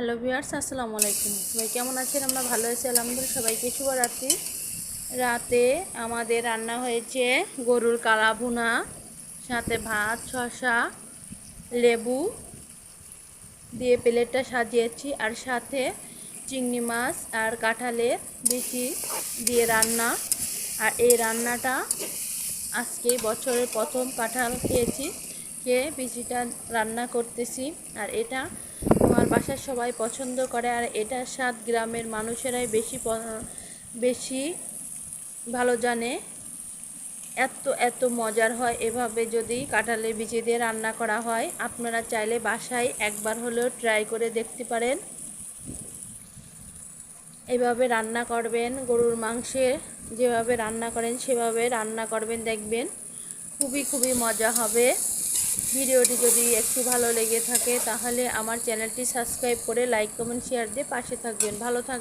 Hello viewers, আসসালামু আলাইকুম। সবাই কেমন আছেন? আমরা ভালো আছি আলহামদুলিল্লাহ। সবাইকে শুভরাত্রি। রাতে আমাদের রান্না হয়েছে গরুর কালা ভুনা, সাথে ভাত, শসা, লেবু দিয়ে প্লেটটা সাজিয়েছি, আর সাথে চিংড়ি মাছ আর কাঁঠালের বিচি দিয়ে রান্না। আর এই রান্নাটা আজকে বছরের প্রথম কাঁঠাল খেয়েছি, খেয়ে বিচিটা রান্না করতেছি। আর এটা আমার বাসার সবাই পছন্দ করে, আর এটা স্বাদ গ্রামের মানুষেরাই বেশি ভালো জানে। এত এত মজার হয় এভাবে যদি কাঁঠালের বিচি দিয়ে রান্না করা হয়। আপনারা চাইলে বাসায় একবার হলেও ট্রাই করে দেখতে পারেন। এভাবে রান্না করবেন, গরুর মাংসের যেভাবে রান্না করেন সেভাবে রান্না করবেন, দেখবেন খুবই মজা হবে। ভিডিওটি যদি একটু ভালো লেগে থাকে তাহলে আমার চ্যানেলটি সাবস্ক্রাইব করে লাইক কমেন্ট শেয়ার দিয়ে পাশে থাকবেন। ভালো থাকবেন।